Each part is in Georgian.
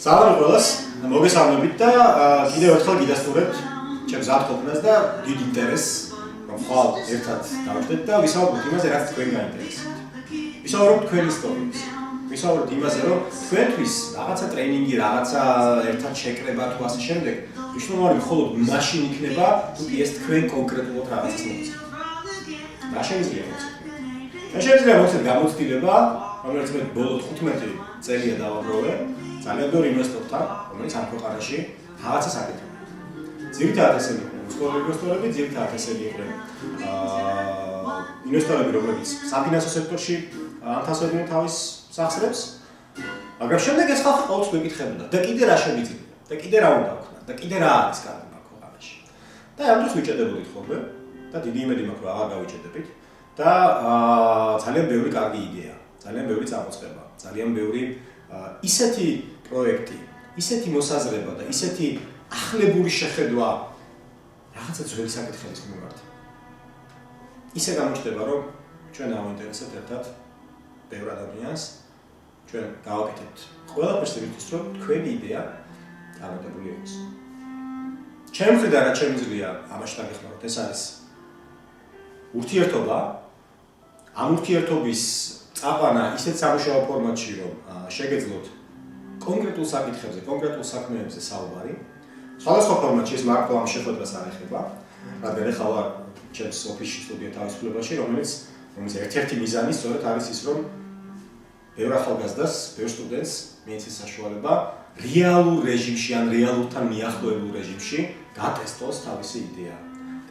Salve ყველას, მოგესალმებით და კიდევ ერთხელ გიდასტურებთ ჩემს ათხოვნას და დიდ ინტერესს, რომ ხვალ ერთად დავждეთ და ვისაუბროთ იმაზე, რაც თქვენ გაინტერესებთ. ვისაუბროთ თქვენი ისტორიებს. ვისაუბროთ იმაზე, რომ თქვენთვის რაღაცა ტრეინინგი, რაღაცა ერთად შეკრება თუ ასე შემდეგ, მნიშვნელოვანი მხოლოდ მაშინ იქნება, თუ კი ეს თქვენ კონკრეტულად რაღაცას მოგწევთ. რა შეიძლება მოგწევთ? შეიძლება მოგწევთ გამოცდილება, რომელიც მე ბოლო 15 წელია დავაგროვე. ძალიან ბევრი ინვესტორთან, რომელიც ამ ქვეყანაში რაღაცას აკეთებენ. ძირითადად ესენი იყვნენ ინვესტორები, ძირითადად ესენი იყვნენ ინვესტორები, რომლებიც საფინანსო სექტორში ანთასებდნენ თავის სახსრებს. მაგრამ შემდეგ ეს ხალხი ყოველთვის მეკითხებოდა და კიდე რა შემიძლია? და კიდე რა უნდა ვქნა? და კიდე რა არის კარგი მაგ ქვეყანაში? და ამ დროს ვიჭედებოდით ხოლმე და დიდი იმედი მაქვს, რომ აღარ გავიჭედებით და ძალიან ბევრი კარგი იდეა, ძალიან ბევრი წამოწყება, ძალიან ბევრი ისეთი პროექტი, ისეთი მოსაზრება და ისეთი ახლებური შეხედვა რაღაცა ძველი საკითხების მიმართ. ისე გამოჩნდება, რომ ჩვენ ავინტერესებთ ერთად ბევრ ადამიანს, ჩვენ გავაკეთებთ ყველაფერს იმისთვის, რომ თქვენი იდეა წარმატებული იყოს. ჩემი მხრიდან რაც შემიძლია ამაში დაგეხმაროთ, ეს არის ურთიერთობა, ამ ურთიერთობის წაყვანა ისეთ სამუშაო ფორმატში, რომ შეგეძლოთ კონკრეტულ საკითხებზე, კონკრეტულ საქმეებზე საუბარი. სხვადასხვა ფორმატში ეს მარტო ამ შეხვედრას არ ეხება, რადგან ეხლა ვარ ჩემს ოფისში სტუდია თავისუფლებაში, რომელიც ერთ-ერთი მიზანი სწორედ არის ის, რომ ბევრ ახალგაზრდას, ბევრ სტუდენტს მიეცეს საშუალება რეალურ რეჟიმში ან რეალურთან მიახლოებულ რეჟიმში გატესტოს თავისი იდეა,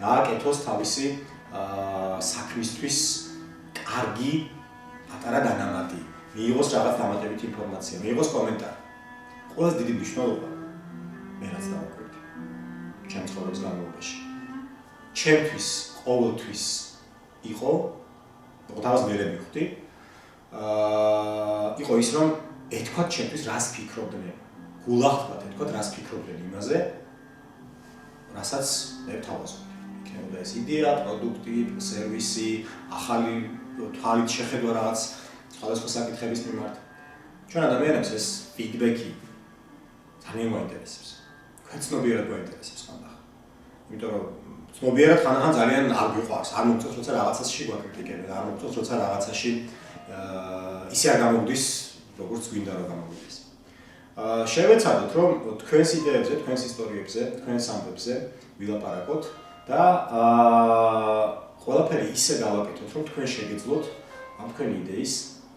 გააკეთოს თავისი საქმისთვის კარგი პატარა დანამატი, მიიღოს რაღაც დამატებითი ინფორმაცია, მიიღოს კომენტარი. ყველაზე დიდი მნიშვნელობა მე რაც დავაკვირდი ჩემს ცხოვრების განმავლობაში. ჩემთვის ყოველთვის იყო, თავის მერე მივხვდი, იყო ის, რომ ეთქვათ ჩემთვის რას ფიქრობდნენ, გულახდათ ეთქვათ რას ფიქრობდნენ იმაზე, რასაც მე ვთავაზობდი. იქნებოდა ეს იდეა, პროდუქტი, სერვისი, ახალი თვალით შეხედვა რაღაც სხვადასხვა საკითხების მიმართ. ჩვენ ადამიანებს ეს ფიდბექი ძალიან გვაინტერესებს. თქვენ ცნობიერად გვაინტერესებს ხანდახან. იმიტომ რომ ცნობიერად ხანდახან ძალიან არ გვიყვარს, არ მოგწონს როცა რაღაცაში გვაკრიტიკებენ, არ მოგწონს როცა რაღაცაში ისე არ გამოგდის, როგორც გვინდა რომ გამოგდეს. შევეცადოთ, რომ თქვენს იდეებზე, თქვენს ისტორიებზე, თქვენს ამბებზე ვილაპარაკოთ და ყველაფერი ისე გავაკეთოთ, რომ თქვენ შეგეძლოთ ამ თქვენი იდეის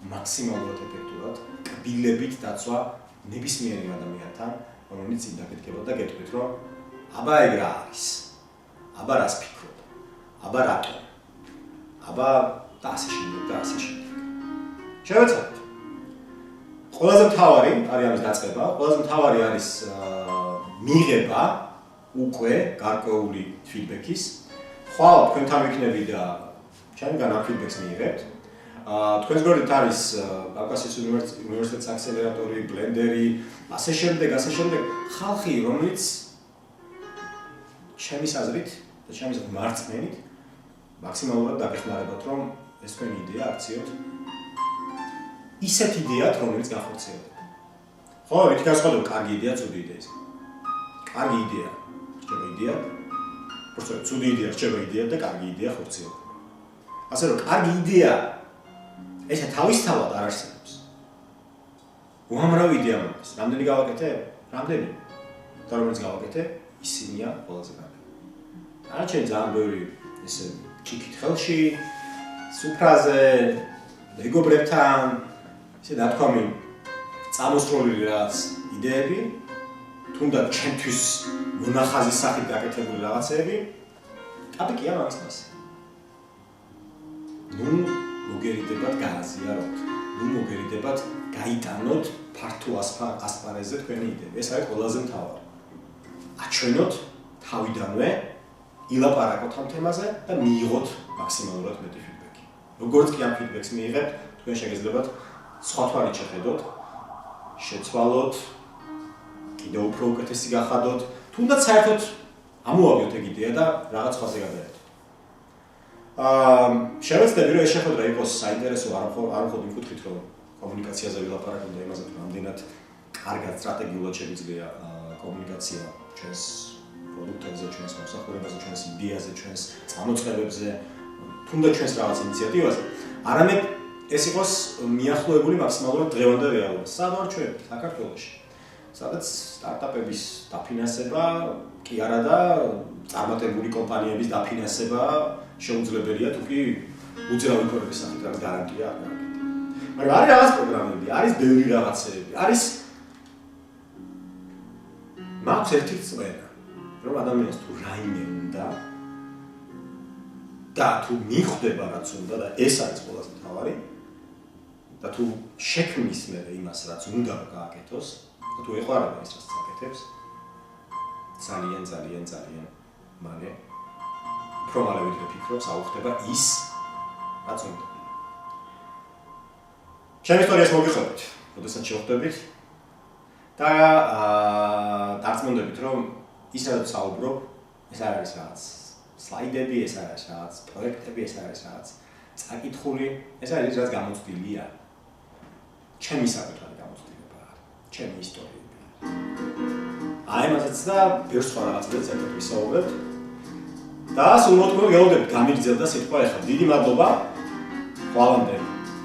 მაქსიმალურად ეფექტურად კბილებით დაცვა ნებისმიერი ადამიანთან, რომელიც წინ დაგედგებათ და გეტყვით, რომ აბა ეგ რა არის? აბა რას ფიქრობ? აბა რატო? აბა და ასე შემდეგ და ასე შემდეგ. შევეცადოთ. ყველაზე მთავარი არის ამის დაწყება, ყველაზე მთავარი არის მიღება უკვე გარკვეული ფიდბექის. ხვალ თქვენთან ვიქნები და ჩემგან ამ ფიდბექს მიიღებთ. თქვენს გვერდით არის კავკასიის უნივერსიტეტის აქსელერატორი, ბლენდერი, ასე შემდეგ. ხალხი, რომელიც ჩემის აზრით და ჩემის მარწმენით მაქსიმალურად დაგეხმარებათ, რომ ეს თქვენი იდეა აქციოთ ისეთ იდეად, რომელიც გახორციელდება. ხო, რითი განსხვავდება კარგი იდეა, ცუდი იდეის. კარგი იდეა რჩება იდეად, просто ცუდი იდეა რჩება იდეად და კარგი იდეა ხორციელდება. ასე რომ კარგი იდეა ესე თავისთავად არ არსებობს. უამრავი იდეა მოდის. რამდენი გავაკეთე? რამდენი? და რომელიც გავაკეთე, ისინია ყველაზე კარგი. არჩენ ძალიან ბევრი ესე ჩიქით ხელში, სუფრაზე, მეგობრებთან, ესე ნათქვამი წამოსროლილი რაღაც იდეები, თუნდაც ჩემთვის მონახაზის სახით გაკეთებული რაღაცეები, აპიკია მაგას. ნუ მოგერიდებათ გააზიაროთ, ნუ მოგერიდებათ გაიტანოთ ფართო ასპარეზზე თქვენი იდეები. ეს არის ყველაზე მთავარი. აჩვენოთ თავიდანვე, ილაპარაკოთ ამ თემაზე და მიიღოთ მაქსიმალურად მეტი ფიდბექი. როგორც კი ამ ფიდბექს მიიღებთ, თქვენ შეგეძლებათ სხვა თვალით შეხედოთ, შეცვალოთ, კიდევ უფრო უკეთესი გახადოთ, თუნდაც საერთოდ ამოაგდოთ ეგ იდეა და რაღაც სხვაზე გადაერთოთ. შევეცდები, რომ ეს შეხვედრა იყოს საინტერესო, არ მხოლოდ იმ კუთხით, რომ კომუნიკაციაზე ვილაპარაკოთ და იმაზე, რომ რამდენად კარგად სტრატეგიულად შეგვიძლია კომუნიკაცია ჩვენს პროდუქტებზე, ჩვენს მომსახურებაზე, ჩვენს იდეაზე, ჩვენს წამოწყებებზე, თუნდაც ჩვენს რაღაც ინიციატივაზე, არამედ ეს იყოს მიახლოებული მაქსიმალურად დღევანდელ რეალობას. სად ვარ ჩვენ საქართველოში? სადაც სტარტაპების დაფინანსება კი არა და წარმატებული კომპანიების დაფინანსება შეუძლებელია თუ კი უძრავი ფორმის სახით რაღაც გარანტია არ გააკეთებს. მაგრამ არის რაღაც პროგრამები, არის ბევრი რაღაცეები, არის მაქვს ერთი წვენა, რომ ადამიანს თუ რაიმე უნდა და თუ მიხვდება რაც უნდა და ეს არის ყველაზე მთავარი და თუ შექმნის მე იმას რაც უნდა გააკეთოს და თუ ეყვარება ის რაც აკეთებს ძალიან მალე უფრო მალე ვიდრე ფიქრობს აუხდება ის რაც უნდა. ჩემი ისტორიას მოგიხსენებთ, როდესაც შევხვდებით და დარწმუნდებით, რომ ის რაც საუბრობ, ეს არ არის რაღაც სლაიდები, ეს არ არის რაღაც პროექტები, ეს არ არის რაღაც წაკითხული, ეს არის რაც გამოცდილია. ჩემი საკუთარი გამოცდილებაა, ჩემი ისტორიები. აი მასეც და ბევრ სხვა რაღაცებს ერთად ვისაუბრებთ. და სულ მოდით გელოდებით გამიგრძელდა სიტყვა ახლა. დიდი მადლობა. ყველამდე